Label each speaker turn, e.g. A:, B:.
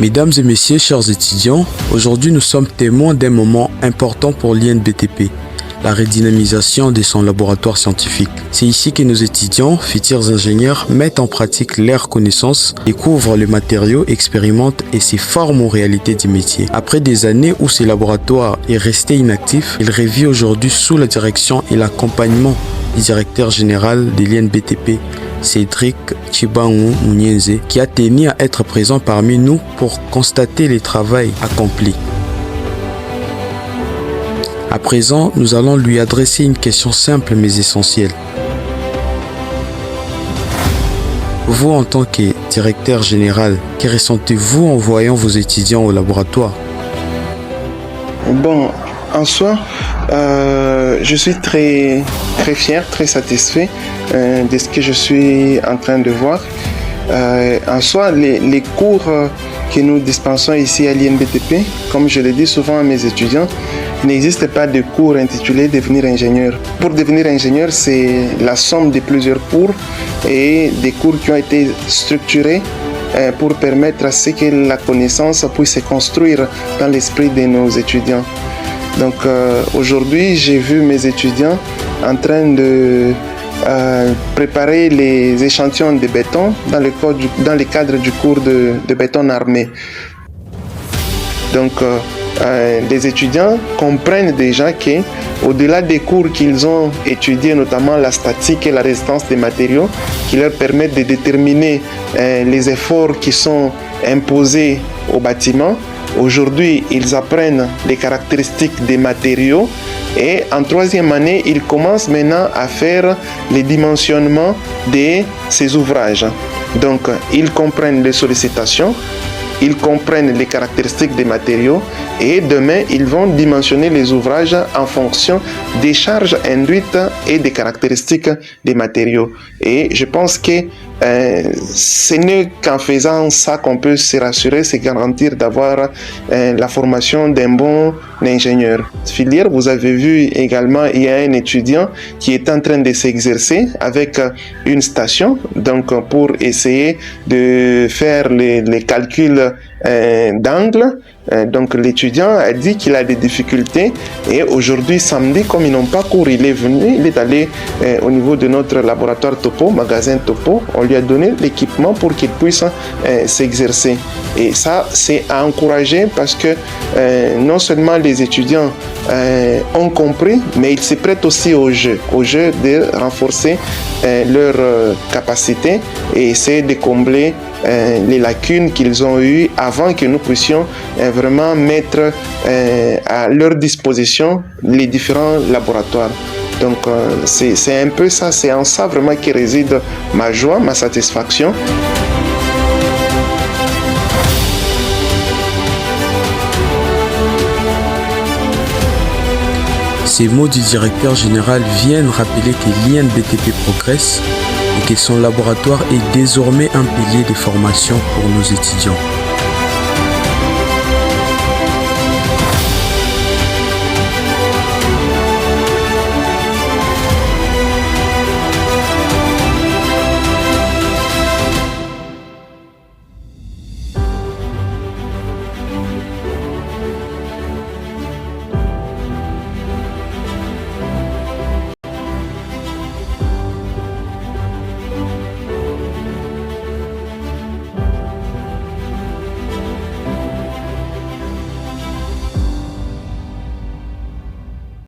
A: Mesdames et messieurs, chers étudiants, aujourd'hui nous sommes témoins d'un moment important pour l'INBTP, la redynamisation de son laboratoire scientifique. C'est ici que nos étudiants, futurs ingénieurs, mettent en pratique leurs connaissances, découvrent les matériaux, expérimentent et se forment aux réalités du métier. Après des années où ce laboratoire est resté inactif, il revit aujourd'hui sous la direction et l'accompagnement du directeur général de l'INBTP, Cédric Chibangu Mounienze, qui a tenu à être présent parmi nous pour constater les travaux accomplis. À présent, nous allons lui adresser une question simple mais essentielle. Vous, en tant que directeur général, que ressentez-vous en voyant vos étudiants au laboratoire?
B: Bon, en soi, je suis très fier, très satisfait de ce que je suis en train de voir. En soi, les cours que nous dispensons ici à l'INBTP, comme je le dis souvent à mes étudiants, il n'existe pas de cours intitulé devenir ingénieur. Pour devenir ingénieur, c'est la somme de plusieurs cours et des cours qui ont été structurés pour permettre à ce que la connaissance puisse se construire dans l'esprit de nos étudiants. Donc aujourd'hui, j'ai vu mes étudiants en train de préparer les échantillons de béton dans le cadre du cours de béton armé. Donc les étudiants comprennent déjà que, au-delà des cours qu'ils ont étudiés, notamment la statique et la résistance des matériaux, qui leur permettent de déterminer les efforts qui sont imposés au bâtiment, aujourd'hui, ils apprennent les caractéristiques des matériaux et en troisième année, ils commencent maintenant à faire les dimensionnements de ces ouvrages. Donc, ils comprennent les sollicitations, ils comprennent les caractéristiques des matériaux et demain, ils vont dimensionner les ouvrages en fonction des charges induites et des caractéristiques des matériaux. Et je pense que ce n'est qu'en faisant ça qu'on peut se rassurer, c'est garantir d'avoir la formation d'un bon ingénieur. Filière, vous avez vu également, il y a un étudiant qui est en train de s'exercer avec une station, donc pour essayer de faire les calculs d'angle. Donc l'étudiant a dit qu'il a des difficultés et aujourd'hui samedi, comme ils n'ont pas cours, il est venu, il est allé au niveau de notre laboratoire Topo, magasin Topo, on lui a donné l'équipement pour qu'il puisse s'exercer. Et ça, c'est à encourager parce que non seulement les étudiants ont compris, mais ils se prêtent aussi au jeu de renforcer leur capacité et essayer de combler les lacunes qu'ils ont eues avant que nous puissions vraiment mettre à leur disposition les différents laboratoires. Donc c'est un peu ça, c'est en ça vraiment que réside ma joie, ma satisfaction.
A: Ces mots du directeur général viennent rappeler que l'INBTP progresse et que son laboratoire est désormais un pilier de formation pour nos étudiants.